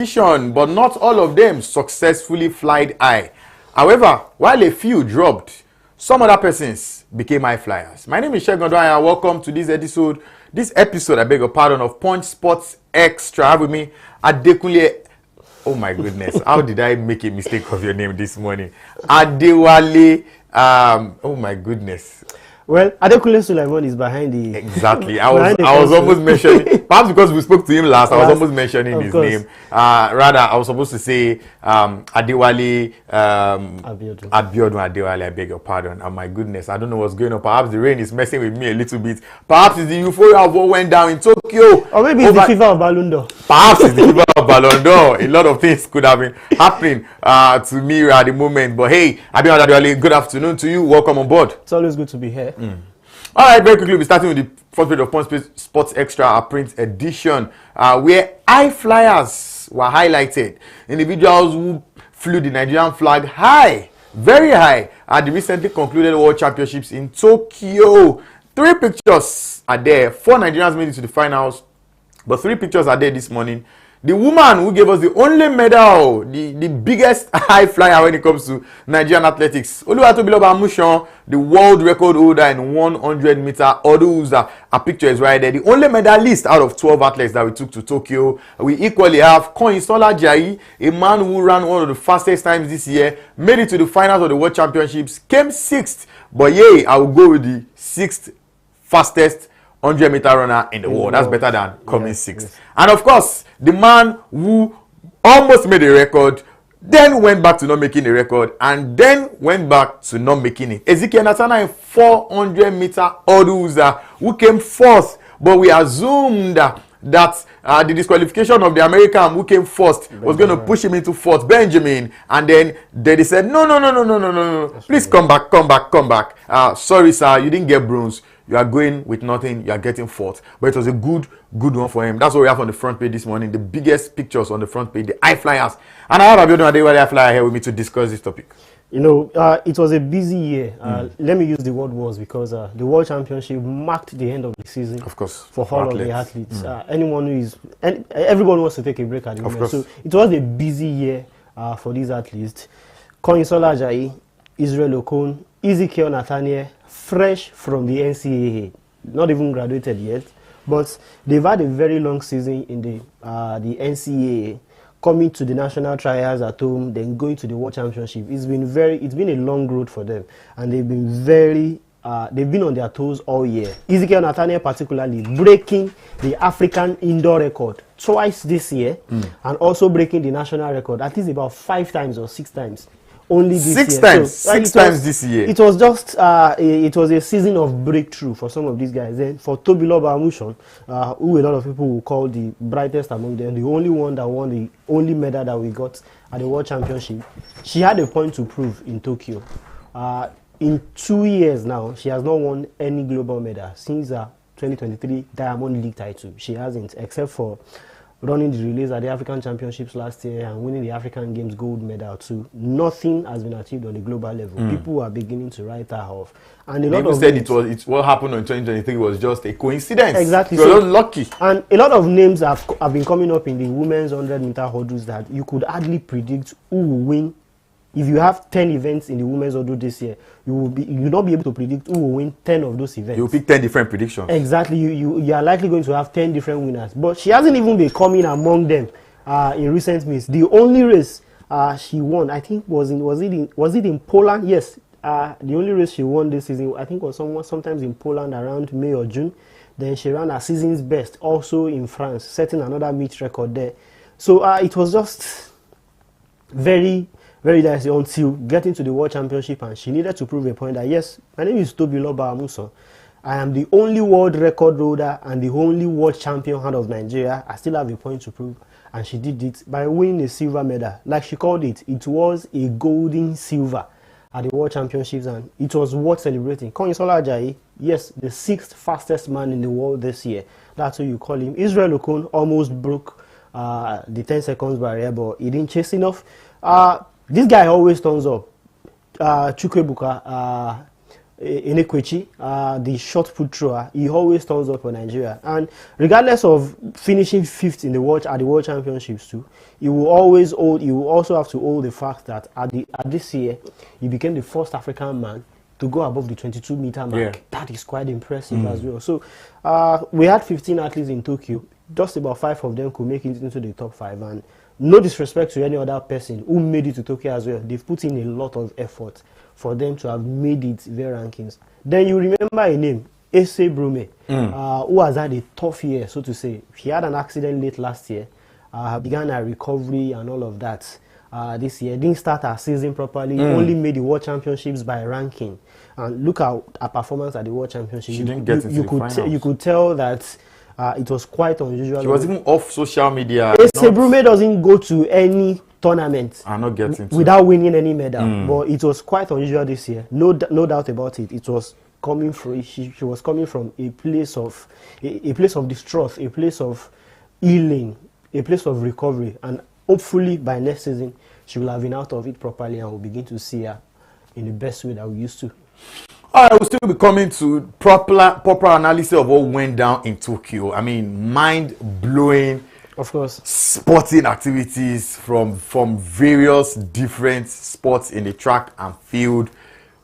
but not all of them successfully flied high. However, while a few dropped, some other persons became high flyers. My name is Shegun Odwaya and welcome to this episode, I beg your pardon, of Punch Sports Extra. Have with me Adekunle. Oh my goodness, how did I make a mistake of your name this morning? Adewale. Oh my goodness. Well, Adekunle Sulaiman is behind the... Exactly. I was almost mentioning, perhaps because we spoke to him last, I was almost mentioning his name. Rather, I was supposed to say Adewale, Abiodun Adewale, I beg your pardon. Oh my goodness, I don't know what's going on. Perhaps the rain is messing with me a little bit. Perhaps it's the euphoria of what went down in Tokyo. Or maybe it's the fever of Ballon d'Or. Perhaps it's the fever of Ballon d'Or. A lot of things could have been happening to me at the moment. But hey, Abiodun Adewale, good afternoon to you. Welcome on board. It's always good to be here. All right, very quickly, we're starting with the first page of Punch Sports Extra, our print edition, where high flyers were highlighted. Individuals who flew the Nigerian flag high, very high, at the recently concluded World Championships in Tokyo. 3 pictures are there. 4 Nigerians made it to the finals, but 3 pictures are there this morning. The woman who gave us the only medal, the biggest high flyer when it comes to Nigerian athletics, Oluwatobiloba Amusan, the world record holder in 100-meter hurdles. Our picture is right there. The only medalist out of 12 athletes that we took to Tokyo. We equally have Kanyinsola Ajayi, a man who ran one of the fastest times this year, made it to the finals of the World Championships, came 6th. But yeah, I will go with the 6th fastest 100-meter runner in the world. That's better than coming 6th. Yes. And of course, the man who almost made a record, then went back to not making a record, and then went back to not making it. Ezekiel Natana in 400-meter hurdles, who came 4th, but we assumed that the disqualification of the American who came first was going to push him into 4th, Benjamin, and then they said, no, please come back. Sorry, sir, you didn't get bronze. You are going with nothing. You are getting 4th. But it was a good one for him. That's what we have on the front page this morning. The biggest pictures on the front page, the high flyers. And I have Abiodun Adewale high flyer here with me to discuss this topic. You know, it was a busy year. Let me use the word was because the World Championship marked the end of the season. Of course. For all of the athletes. Everyone wants to take a break at the moment. So it was a busy year for these athletes. Kanyinsola Ajayi, Israel Okon, Ezekiel Nathaniel, fresh from the NCAA, not even graduated yet, but they've had a very long season in the NCAA, coming to the national trials at home, then going to the World Championship. It's been a long road for them, and they've been on their toes all year. Ezekiel Nathaniel particularly breaking the African indoor record twice this year, and also breaking the national record at least about 5 times or 6 times. Only this year. 6 times. So, 6 times this year. It was just it was a season of breakthrough for some of these guys. Then for Tobiloba Amusan, who a lot of people will call the brightest among them, the only one that won the only medal that we got at the World Championship, she had a point to prove in Tokyo. In 2 years now, she has not won any global medal since 2023 Diamond League title. She hasn't, except for running the relays at the African Championships last year and winning the African Games gold medal too. Nothing has been achieved on the global level. People are beginning to write her off. And a lot of said it's what happened in 2023 was just a coincidence. Exactly. So you're lucky. And a lot of names have been coming up in the women's 100-meter hurdles that you could hardly predict who will win. If you have 10 events in the women's hurdle this year, you will not be able to predict who will win 10 of those events. You'll pick 10 different predictions. Exactly. You are likely going to have 10 different winners. But she hasn't even been coming among them in recent meets. The only race she won, I think, was it in Poland? Yes. The only race she won this season, I think, was sometimes in Poland around May or June. Then she ran her season's best also in France, setting another meet record there. So it was just very dicey until getting to the World Championship, and she needed to prove a point that yes, my name is Tobiloba Amusan. I am the only world record holder and the only world champion out of Nigeria. I still have a point to prove, and she did it by winning a silver medal. Like she called it, it was a golden silver at the World Championships, and it was worth celebrating. Kanyinsola Ajayi, yes, the 6th fastest man in the world this year. That's what you call him. Israel Okon almost broke the 10 seconds barrier, but he didn't chase enough. This guy always turns up. Chukwebuka, Enekwechi, the shot put thrower, he always turns up for Nigeria. And regardless of finishing 5th in the World Championships too, you will also have to hold the fact that at this year, he became the first African man to go above the 22-meter mark. Yeah. That is quite impressive as well. So we had 15 athletes in Tokyo. Just about 5 of them could make it into the top 5. And no disrespect to any other person who made it to Tokyo as well. They've put in a lot of effort for them to have made it their rankings. Then you remember a name, Ese Brume, who has had a tough year, so to say. He had an accident late last year, began a recovery and all of that. This year didn't start our season properly, only made the World Championships by ranking. And look at her performance at the World Championships. She didn't get into the finals. You could tell that it was quite unusual. She was even off social media. Ese Brume doesn't go to any tournament without winning any medal, but it was quite unusual this year. No doubt about it. It was coming from she was coming from a place of distrust, a place of healing, a place of recovery, and hopefully by next season she will have been out of it properly and we'll begin to see her in the best way that we used to. All right, we'll still be coming to proper analysis of what went down in Tokyo. I mean, mind-blowing, of course, sporting activities from various different sports in the track and field.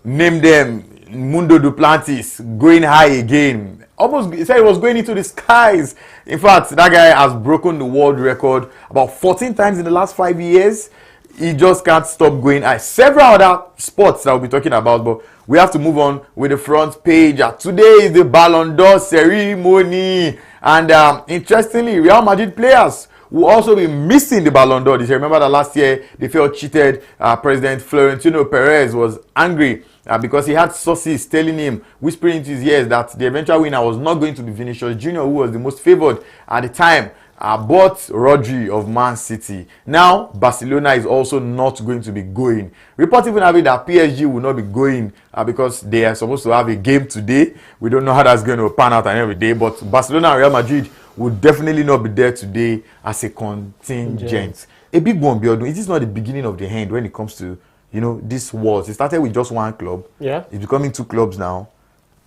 Name them, Mundo Duplantis going high again. Almost, he said it was going into the skies. In fact, that guy has broken the world record about 14 times in the last 5 years. He just can't stop going high. Several other sports that we'll be talking about, but we have to move on with the front page. Today is the Ballon d'Or ceremony. And interestingly, Real Madrid players will also be missing the Ballon d'Or. You remember that last year they felt cheated. President Florentino Perez was angry because he had sources telling him, whispering into his ears, that the eventual winner was not going to be Vinicius Jr., who was the most favored at the time. Bought Rodri of Man City. Now, Barcelona is also not going to be going. Reports even having that PSG will not be going because they are supposed to have a game today. We don't know how that's going to pan out and every day, but Barcelona and Real Madrid will definitely not be there today as a contingent. A big one, Biodun. Is this not the beginning of the end when it comes to, you know, these wars? It started with just one club. Yeah. It's becoming 2 clubs now.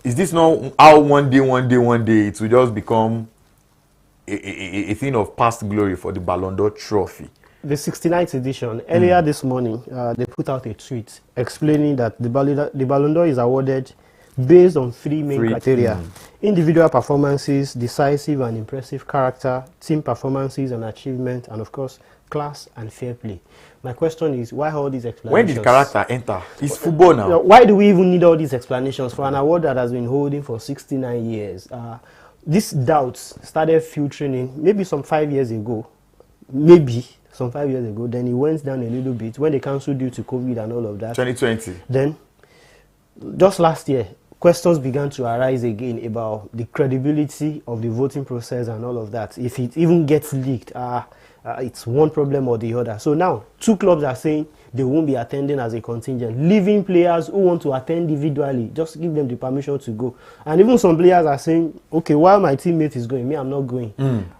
Is this not how one day it will just become a thing of past glory for the Ballon d'Or trophy? The 69th edition, earlier this morning, they put out a tweet explaining that the Ballon d'Or is awarded based on 3 main criteria. Individual performances, decisive and impressive character, team performances and achievement, and of course, class and fair play. My question is, why all these explanations? When did character enter? It's football now. Why do we even need all these explanations for an award that has been holding for 69 years? These doubts started filtering in maybe some 5 years ago. Then it went down a little bit when they cancelled due to COVID and all of that. 2020. Then, just last year, questions began to arise again about the credibility of the voting process and all of that. If it even gets leaked, it's one problem or the other. So now, 2 clubs are saying they won't be attending as a contingent, leaving players who want to attend individually, just give them the permission to go. And even some players are saying, okay, while my teammate is going, me, I'm not going.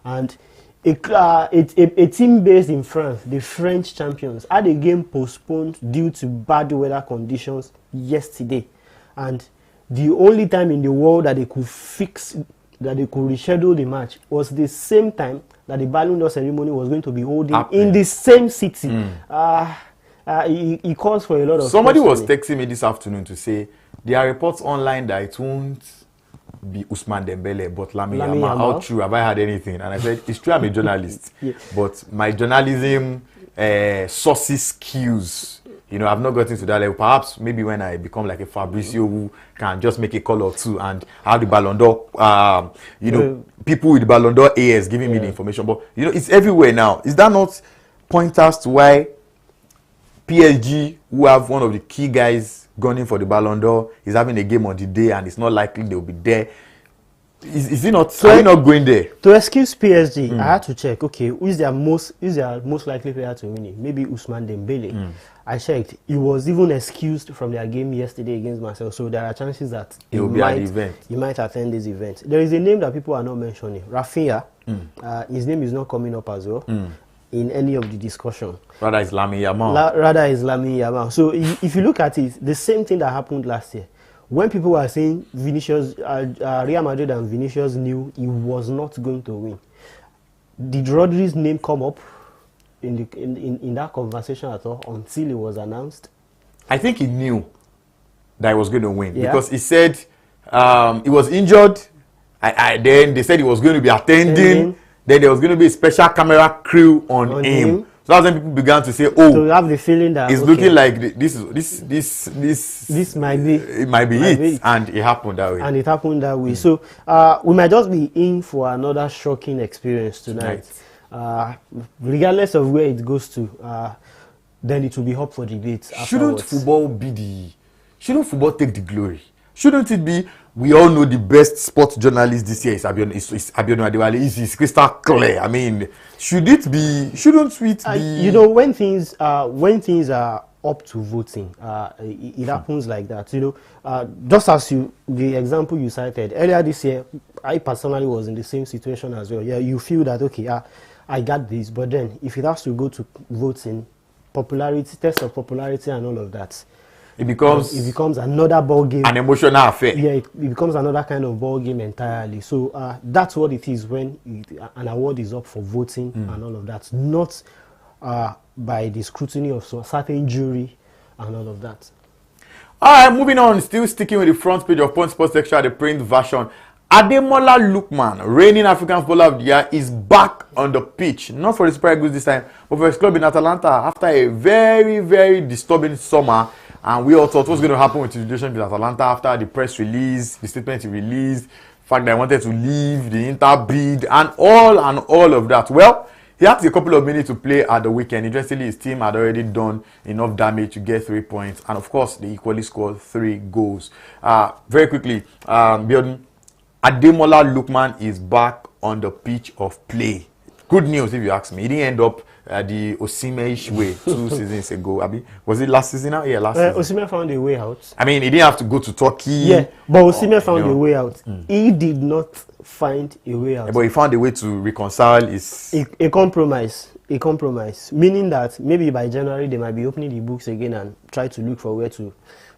And a team based in France, the French champions, had a game postponed due to bad weather conditions yesterday. And the only time in the world that they could reschedule the match was the same time that the Ballon d'Or ceremony was going to be holding in the same city. He calls for a lot of... Somebody was texting me this afternoon to say there are reports online that it won't be Ousmane Dembele but Lamine Yamal. How true? Have I had anything? And I said, it's true, I'm a journalist. But my journalism sources skills, you know, I've not gotten to that level. Perhaps maybe when I become like a Fabrizio who can just make a call or two and have the Ballon d'Or, people with the Ballon d'Or AS giving me the information. But, you know, it's everywhere now. Is that not pointers to why PSG, who have one of the key guys gunning for the Ballon d'Or, is having a game on the day and it's not likely they'll be there? Is he not? So are we not going there? To excuse PSG, I had to check. Okay, who is their most likely player to win it? Maybe Ousmane Dembele. I checked. He was even excused from their game yesterday against Marseille. So there are chances that he will be at the event. He might attend this event. There is a name that people are not mentioning. Rafinha. His name is not coming up as well in any of the discussion. Rather is Lamine Yamal. So if you look at it, the same thing that happened last year. when people were saying Vinicius, Real Madrid and Vinicius knew he was not going to win, did Rodri's name come up in that conversation at all until it was announced? I think he knew that he was going to win because he said he was injured. Then they said he was going to be attending. Then there was going to be a special camera crew on him. So that's when people began to say, "Oh, so you have the feeling that it's looking like this might be it," and it happened that way. And it happened that way. So we might just be in for another shocking experience tonight. Regardless of where it goes to, then it will be up for debate. Shouldn't football take the glory? Shouldn't it be? We all know the best sports journalist this year is Abiodun Adewale. It's crystal clear. I mean, shouldn't it be? You know, when things are up to voting, it happens like that. You know, just as the example you cited earlier this year, I personally was in the same situation as well. Yeah, you feel that okay, I got this, but then if it has to go to voting, popularity, test of popularity, and all of that. It becomes another ball game, an emotional affair. Yeah, it becomes another kind of ball game entirely. So that's what it is when an award is up for voting and all of that, not by the scrutiny of a certain jury and all of that. All right, moving on. Still sticking with the front page of Point Sports Extra, the print version. Ademola Lookman, reigning African Footballer of the Year, is back on the pitch. Not for the Super Eagles this time, but for his club in Atalanta after a very, very disturbing summer. And we all thought what's going to happen with his relationship with Atalanta after the press release, the statement he released, the fact that he wanted to leave, the Inter bid, and all of that. Well, he had a couple of minutes to play at the weekend. Interestingly, his team had already done enough damage to get 3 points. And of course, they equally scored 3 goals. Very quickly, Ademola Lookman is back on the pitch of play. Good news if you ask me. He didn't end up the Osimhen way 2 seasons ago. I mean, was it last season? Yeah, last season. Osimhen found a way out. I mean, he didn't have to go to Turkey. Yeah, but Osimhen found a way out. He did not find a way out. Yeah, but he found a way to reconcile his... A compromise. Meaning that maybe by January they might be opening the books again and try to look for where to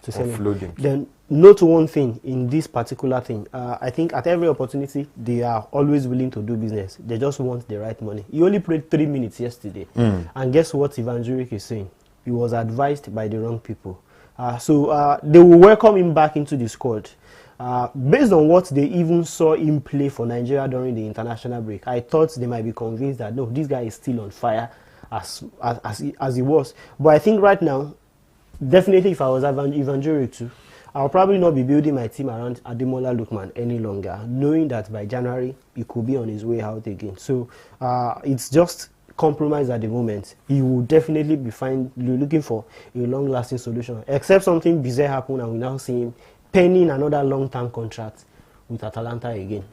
sell him. Then note one thing in this particular thing. I think at every opportunity they are always willing to do business. They just want the right money. He only played 3 minutes yesterday, and guess what Ivan Juric is saying? He was advised by the wrong people. So they will welcome him back into the squad. Based on what they even saw him play for Nigeria during the international break, I thought they might be convinced that no, this guy is still on fire as he was. But I think right now, definitely if I was Ivan Juric too, I'll probably not be building my team around Ademola Lookman any longer, knowing that by January he could be on his way out again. So it's just compromise at the moment. He will definitely be looking for a long-lasting solution, except something bizarre happened and we now see him penning another long-term contract with Atalanta again.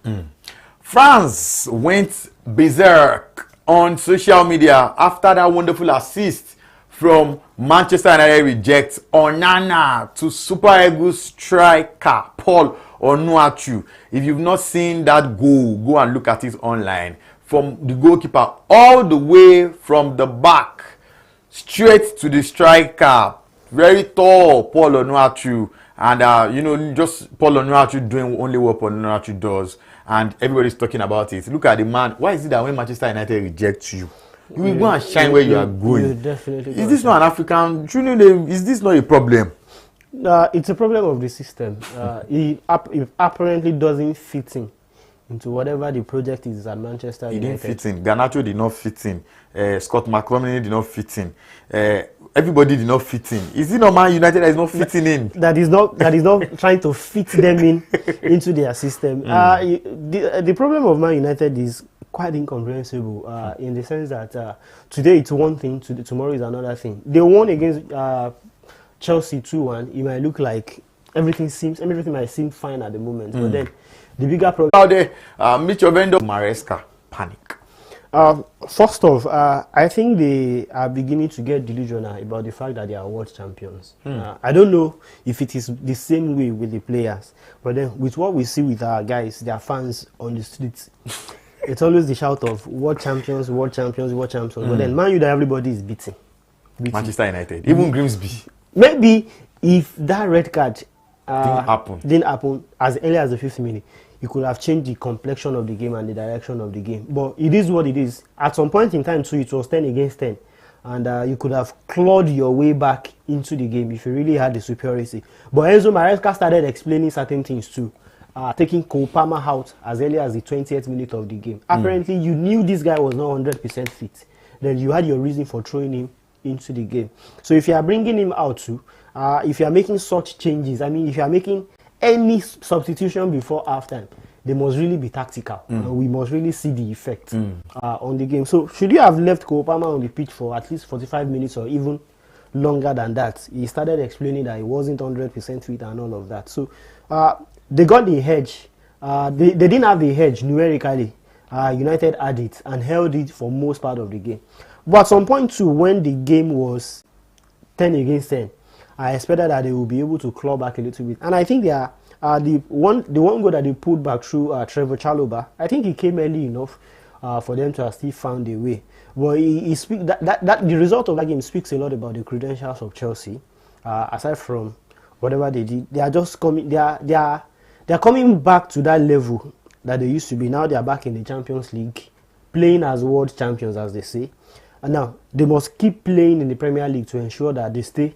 France went berserk on social media after that wonderful assist from Manchester United rejects Onana to Super Eagles striker Paul Onuachu. If you've not seen that goal, go and look at it online. From the goalkeeper all the way from the back, straight to the striker. Very tall Paul Onuachu. And, just Paul Onuachu doing only what Paul Onuachu does. And everybody's talking about it. Look at the man. Why is it that when Manchester United rejects you, you will go and shine where you are going? Is this not an African? Is this not a problem? It's a problem of the system. It apparently doesn't fit into whatever the project is at Manchester United. He didn't fit in. Garnacho did not fit in. Scott McTominay did not fit in. Everybody did not fit in. Is it not Man United that is not fitting in? That is not trying to fit them into their system. The problem of Man United is quite incomprehensible in the sense that today it's one thing, tomorrow is another thing. They won against Chelsea 2-1. It might look like everything might seem fine at the moment, but then the bigger problem out there, Mitchell Vendo, Maresca, panic. First off, I think they are beginning to get delusional about the fact that they are world champions. I don't know if it is the same way with the players, but then with what we see with our guys, their fans on the streets, it's always the shout of world champions, world champions, world champions. But then Man U, that everybody is beating. Manchester United, even Grimsby. Maybe if that red card Didn't happen as early as the 5th minute. You could have changed the complexion of the game and the direction of the game. But it is what it is. At some point in time, too, it was 10 against 10. And you could have clawed your way back into the game if you really had the superiority. But Enzo Maresca started explaining certain things too. Taking Cole Palmer out as early as the 20th minute of the game. Apparently, you knew this guy was not 100% fit. Then you had your reason for throwing him into the game. So if you are bringing him out too, if you are making such changes, I mean, if you are making any substitution before halftime, they must really be tactical. We must really see the effect on the game. So should you have left Cole Palmer on the pitch for at least 45 minutes or even longer than that? He started explaining that he wasn't 100% fit and all of that. So they got the hedge. They didn't have the hedge numerically. United had it and held it for most part of the game. But at some point too, when the game was 10 against 10, I expected that they would be able to claw back a little bit. And I think they are the one goal that they pulled back through Trevor Chalobah. I think he came early enough for them to have still found a way. But the result of that game speaks a lot about the credentials of Chelsea. Aside from whatever they did, they are just coming. They are coming back to that level that they used to be. Now they are back in the Champions League, playing as world champions, as they say. And now they must keep playing in the Premier League to ensure that they stay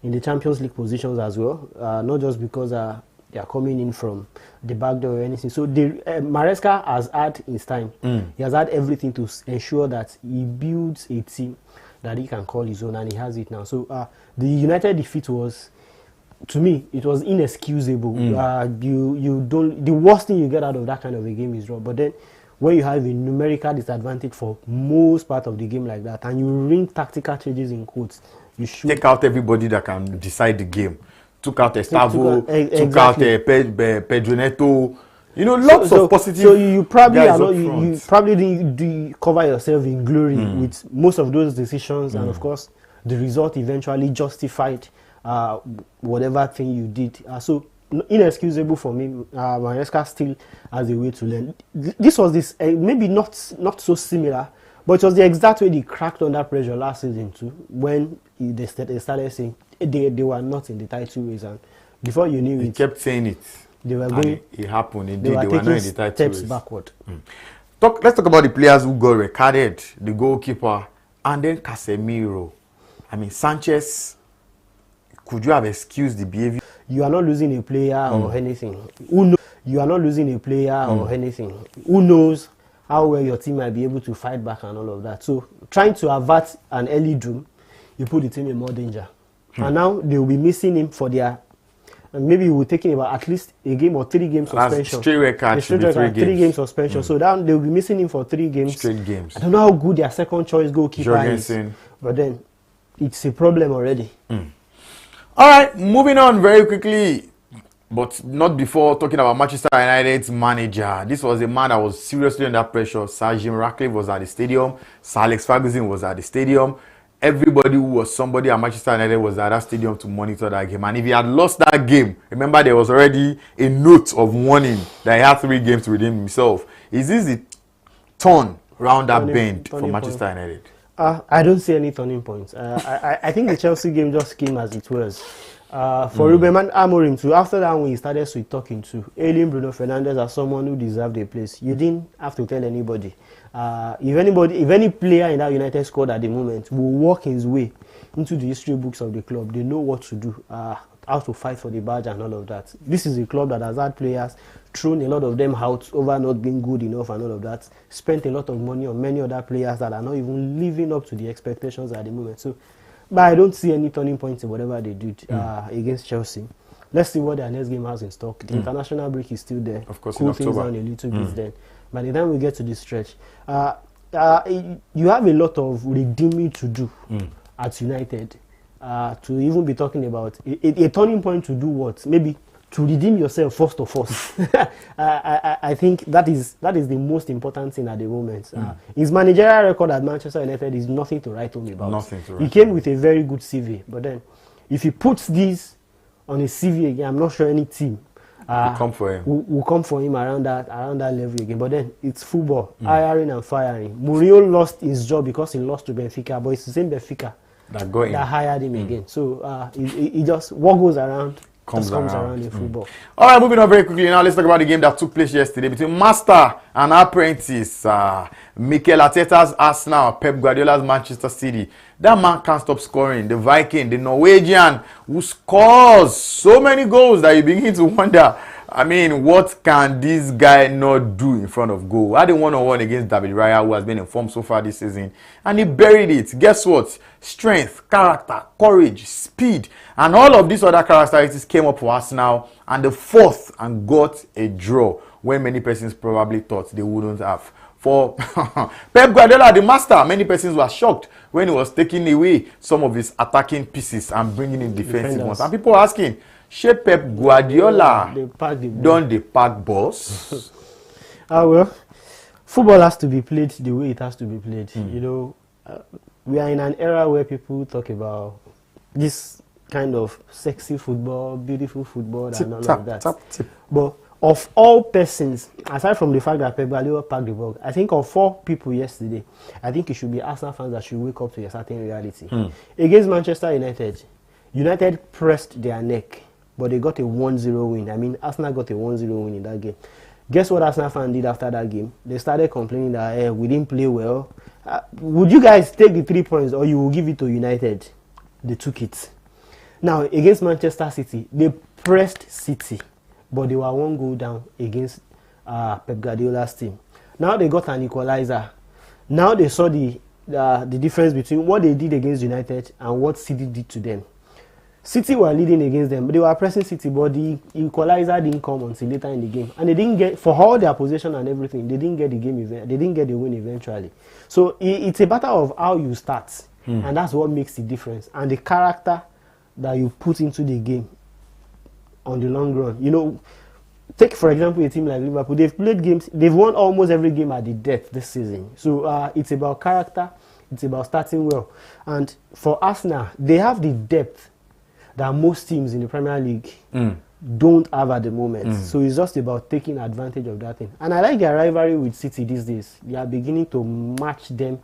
in the Champions League positions as well. Not just because they are coming in from the back door or anything. So Maresca has had his time. He has had everything to ensure that he builds a team that he can call his own, and he has it now. So the United defeat was, to me, it was inexcusable. You don't. The worst thing you get out of that kind of a game is draw. But then, when you have a numerical disadvantage for most part of the game like that, and you ring tactical changes in quotes, you should take out everybody that can decide the game. Took out Estavo, took out Pedro Neto. You know, lots of positive. So you probably are not, you probably didn't cover yourself in glory with most of those decisions, and of course, the result eventually justified whatever thing you did. So inexcusable for me. Maresca still has a way to learn. This was maybe not so similar, but it was the exact way they cracked under pressure last season too, when they started saying they were not in the title race, and before you knew he kept saying it. They were going. It happened. Indeed, They were not in the taking title steps race. backward. Let's talk about the players who got recorded. The goalkeeper and then Casemiro. I mean, Sanchez. Could you have excused the behavior? You are not losing a player or anything. You are not losing a player or anything. Who knows how well your team might be able to fight back and all of that. So trying to avert an early doom, you put the team in more danger. And now they will be missing him for their, and maybe we're taking about at least a game or 3 game suspension. Straight record, 3 game suspension. So now they will be missing him for 3 games. Straight games. I don't know how good their second choice goalkeeper Jorgensen. is, but then it's a problem already. All right, moving on very quickly, but not before talking about Manchester United's manager. This was a man that was seriously under pressure. Sir Jim Ratcliffe was at the stadium. Sir Alex Ferguson was at the stadium. Everybody who was somebody at Manchester United was at that stadium to monitor that game. And if he had lost that game, remember there was already a note of warning that he had 3 games to redeem himself. Is this the turn round that bend for Manchester United? I don't see any turning points. I think the Chelsea game just came as it was. For Ruben Amorim too, after that when he started sweet talking to Alien Bruno Fernandes as someone who deserved a place, you didn't have to tell anybody. If any player in that United squad at the moment will walk his way into the history books of the club, they know what to do, how to fight for the badge and all of that. This is a club that has had players, thrown a lot of them out over not being good enough and all of that, spent a lot of money on many other players that are not even living up to the expectations at the moment. So, but I don't see any turning points in whatever they did against Chelsea. Let's see what their next game has in stock. The international break is still there. Of course, cool in things October. down a little bit then. By the time we get to the stretch, you have a lot of redeeming to do at United. To even be talking about a turning point to do what? Maybe to redeem yourself first of all. I think that is the most important thing at the moment. His managerial record at Manchester United is nothing to write home about. Nothing to write He came with a very good CV, but then if he puts this on his CV again, I'm not sure any team will come for him around that level again. But then it's football, hiring and firing. Mourinho lost his job because he lost to Benfica, but it's the same Benfica that hired him again. So he just, what goes around comes around in football. All right, moving on very quickly now. Let's talk about the game that took place yesterday between master and apprentice. Mikel Arteta's Arsenal, Pep Guardiola's Manchester City. That man can't stop scoring. The Viking, the Norwegian, who scores so many goals that you begin to wonder, I mean, what can this guy not do in front of goal? I had a one-on-one against David Raya, who has been in form so far this season, and he buried it. Guess what? Strength, character, courage, speed, and all of these other characteristics came up for Arsenal, and the fourth and got a draw when many persons probably thought they wouldn't have. For Pep Guardiola, the master, many persons were shocked when he was taking away some of his attacking pieces and bringing in defensive ones. And people were asking, should Pep Guardiola done the pack boss? Well, football has to be played the way it has to be played. You know, we are in an era where people talk about this kind of sexy football, beautiful football, and all of that. But of all persons, aside from the fact that Pep Guardiola packed the ball, I think of 4 people yesterday, I think it should be Arsenal fans that should wake up to a certain reality. Against Manchester United, United pressed their neck, but they got a 1-0 win. I mean, Arsenal got a 1-0 win in that game. Guess what Arsenal fans did after that game? They started complaining that we didn't play well. Would you guys take the 3 points or you will give it to United? They took it. Now, against Manchester City, they pressed City, but they were 1 goal down against Pep Guardiola's team. Now they got an equalizer. Now they saw the difference between what they did against United and what City did to them. City were leading against them. They were pressing City, but the equalizer didn't come until later in the game. And they didn't get, for all their possession and everything, they didn't get the game. They didn't get the win eventually. So it's a matter of how you start. And that's what makes the difference. And the character that you put into the game on the long run. You know, take for example a team like Liverpool. They've played games, they've won almost every game at the death this season. So it's about character, it's about starting well. And for Arsenal, they have the depth that most teams in the Premier League don't have at the moment. So it's just about taking advantage of that thing. And I like their rivalry with City these days. They are beginning to match them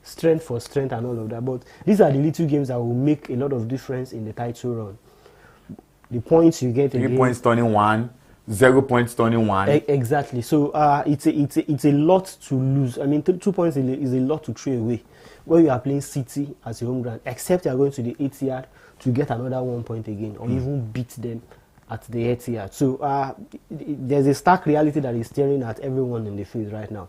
strength for strength and all of that. But these are the little games that will make a lot of difference in the title run. The points you get 3 points turning 1, 0 points turning 1. Exactly. So it's a lot to lose. I mean, 2 points is a lot to throw away when you are playing City as your home ground, except you are going to the Etihad to get another 1 point again, or even beat them at the Etihad. So there's a stark reality that is staring at everyone in the field right now.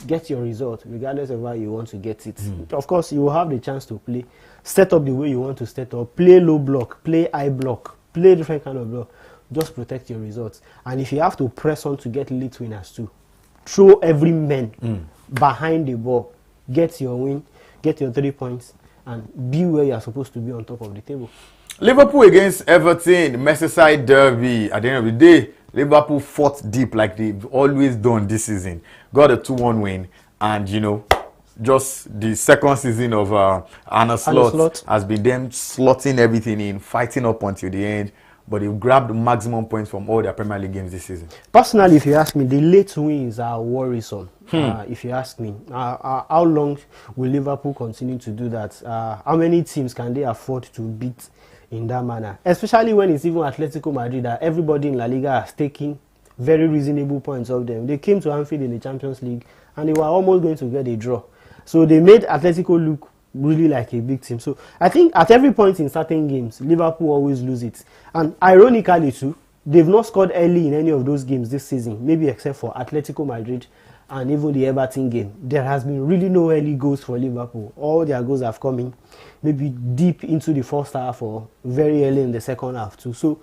Get your result, regardless of how you want to get it. Of course, you will have the chance to play, set up the way you want to set up, play low block, play high block, play different kind of block. Just protect your results. And if you have to press on to get late winners too, throw every man behind the ball, get your win, get your 3 points, and be where you are supposed to be on top of the table. Liverpool against Everton, Merseyside derby. At the end of the day, Liverpool fought deep like they've always done this season. Got a 2-1 win, and you know, just the second season of Arne Slot has been them slotting everything in, fighting up until the end. But they've grabbed maximum points from all their Premier League games this season. Personally, if you ask me, the late wins are worrisome. If you ask me, how long will Liverpool continue to do that? How many teams can they afford to beat in that manner? Especially when it's even Atletico Madrid that everybody in La Liga has taken very reasonable points of them. They came to Anfield in the Champions League and they were almost going to get a draw. So they made Atletico look really like a big team. So I think at every point in certain games, Liverpool always lose it. And ironically too, they've not scored early in any of those games this season, maybe except for Atletico Madrid and even the Everton game. There has been really no early goals for Liverpool. All their goals have come in maybe deep into the first half or very early in the second half too. So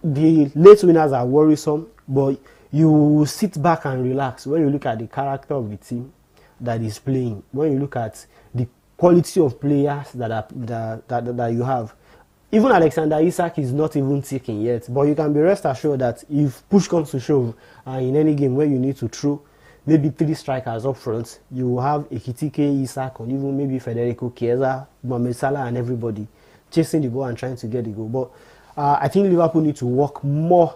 the late winners are worrisome, but you sit back and relax when you look at the character of the team that is playing, when you look at the quality of players that you have. Even Alexander Isak is not even ticking yet, but you can be rest assured that if push comes to shove, in any game where you need to throw maybe 3 strikers up front, you will have Ekitike, Isak, or even maybe Federico Chiesa, Mohamed Salah, and everybody chasing the ball and trying to get the goal. But I think Liverpool need to work more,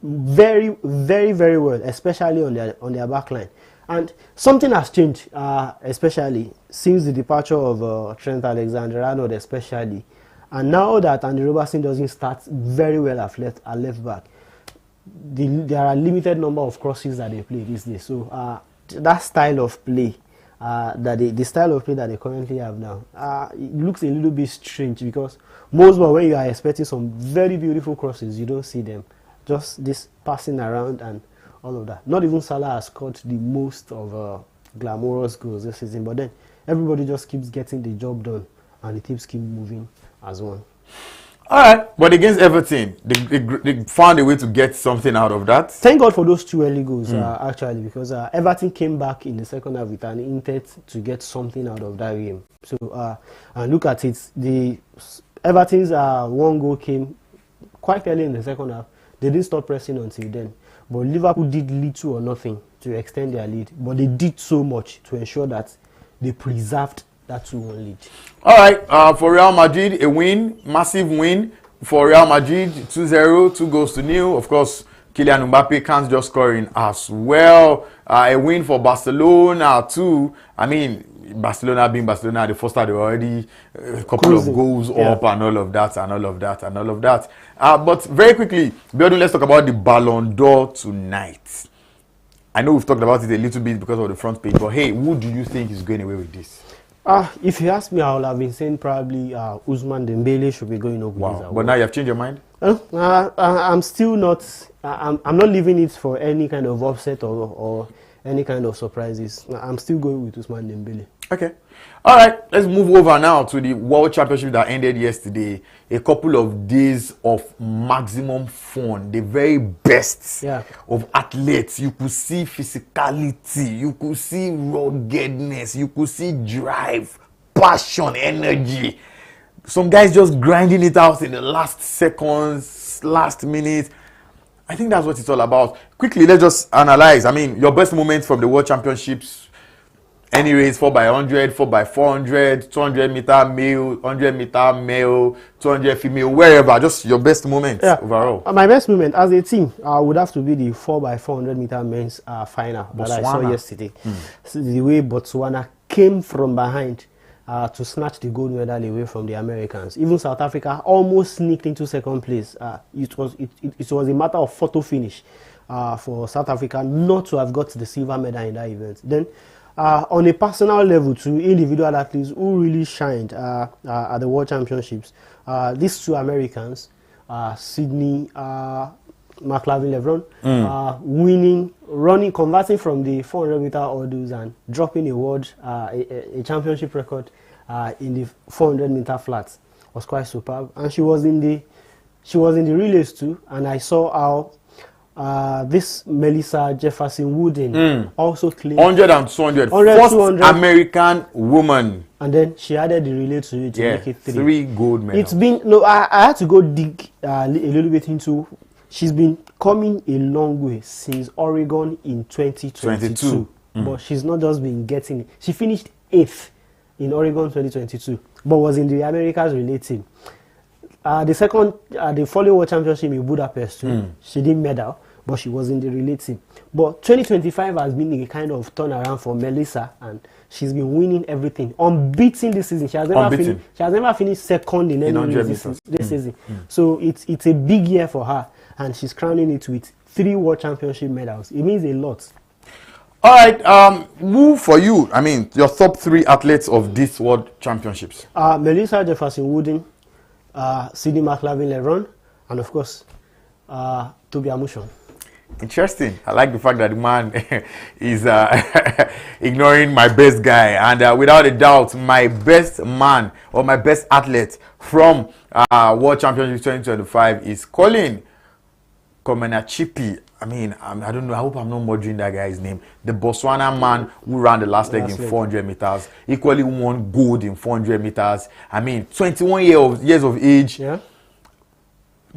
very, very, very well, especially on their back line. And something has changed, especially since the departure of Trent Alexander-Arnold, especially. And now that Andy Robertson doesn't start very well at left back, there are a limited number of crosses that they play these days. So that style of play, the style of play that they currently have now, it looks a little bit strange, because most when you are expecting some very beautiful crosses, you don't see them. Just this passing around and all of that. Not even Salah has scored the most of glamorous goals this season, but then everybody just keeps getting the job done and the teams keep moving as one. All right, but against Everton, they found a way to get something out of that. Thank God for those 2 early goals, actually, because Everton came back in the second half with an intent to get something out of that game. So, and look at it, the Everton's 1 goal came quite early in the second half. They didn't stop pressing until then. But Liverpool did little or nothing to extend their lead, but they did so much to ensure that they preserved that 2-1 lead. All right, for Real Madrid, a win, massive win for Real Madrid, 2-0, 2 goals to nil. Of course, Kylian Mbappe can't just score in as well. A win for Barcelona too. I mean, Barcelona being Barcelona, the first time they were already a couple of goals up and all of that. But very quickly, Biodun, let's talk about the Ballon d'Or tonight. I know we've talked about it a little bit because of the front page, but hey, who do you think is going away with this? If you ask me, I would have been saying probably Ousmane Dembele should be going up with this award. But now you have changed your mind? I'm still not. I'm not leaving it for any kind of upset or any kind of surprises. I'm still going with Ousmane Dembele. Okay. All right. Let's move over now to the World Championship that ended yesterday. A couple of days of maximum fun. The very best of athletes. You could see physicality. You could see ruggedness. You could see drive, passion, energy. Some guys just grinding it out in the last seconds, last minute. I think that's what it's all about. Quickly, let's just analyze. I mean, your best moments from the World Championships. Any race, 4x100, 4x400, 200 meter male, 100 meter male, 200 female, wherever. Just your best moments overall. My best moment as a team would have to be the 4x400 meter men's final that I saw yesterday. So the way Botswana came from behind to snatch the gold medal away from the Americans. Even South Africa almost sneaked into second place. It was a matter of photo finish for South Africa not to have got the silver medal in that event. Then on a personal level, to individual athletes who really shined at the World Championships, these 2 Americans, Sydney McLaughlin-Lebron, converting from the 400 meter hurdles and dropping a championship record in the 400 meter flats was quite superb. And she was in the relays too, and I saw how this Melissa Jefferson Wooden also claimed 100 and 200, first 200. American woman. And then she added the relay to it to make it 3 gold medals. It's been, I had to go dig a little bit into, she's been coming a long way since Oregon in 2022. But she's not just been getting it. She finished 8th in Oregon 2022, but was in the Americas relay team. The following World Championship in Budapest, she didn't medal, but she was in the relay team. But 2025 has been a kind of turnaround for Melissa, and she's been winning everything, unbeaten this season. She has never finished second in any race this season. So it's a big year for her, and she's crowning it with 3 World Championship medals. It means a lot. All right, who for you? I mean, your top 3 athletes of this World Championships? Melissa Jefferson Wooden, Sydney McLaughlin-Lebron, and of course, Toby Amushon. Interesting. I like the fact that the man is ignoring my best guy, and without a doubt, my best man or my best athlete from World Championship 2025 is Colin Komenachipi. I mean, I don't know. I hope I'm not murdering that guy's name. The Botswana man who ran the last leg in 400 meters, equally won gold in 400 meters. I mean, 21 years of age. Yeah.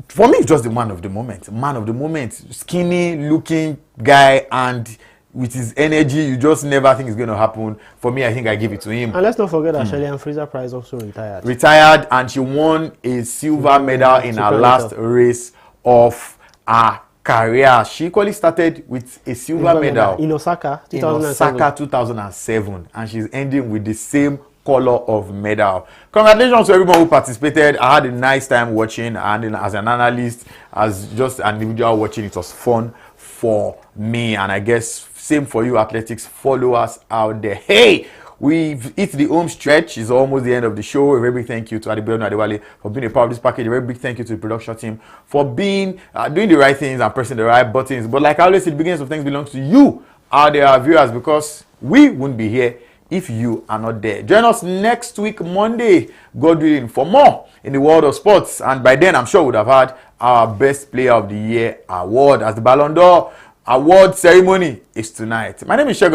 For me, it's just the man of the moment. Man of the moment, skinny looking guy, and with his energy, you just never think it's going to happen. For me, I think I give it to him. And let's not forget that Shelley Fraser-Price also retired. Retired, and she won a silver medal in her last race of her career. She equally started with a silver medal in Osaka 2007. And she's ending with the same color of medal. Congratulations to everyone who participated. I had a nice time watching, and as an analyst, as just an individual watching, it was fun for me, and I guess same for you athletics followers out there. Hey, we've hit the home stretch. It's almost the end of the show. A very big thank you to Adibello Adewale for being a part of this package. A very big thank you to the production team for being doing the right things and pressing the right buttons. But like I always say, the beginnings of things belongs to you, our dear viewers, because we wouldn't be here if you are not there. Join us next week, Monday, God willing, for more in the world of sports. And by then, I'm sure we would have had our Best Player of the Year award, as the Ballon d'Or award ceremony is tonight. My name is Shegun.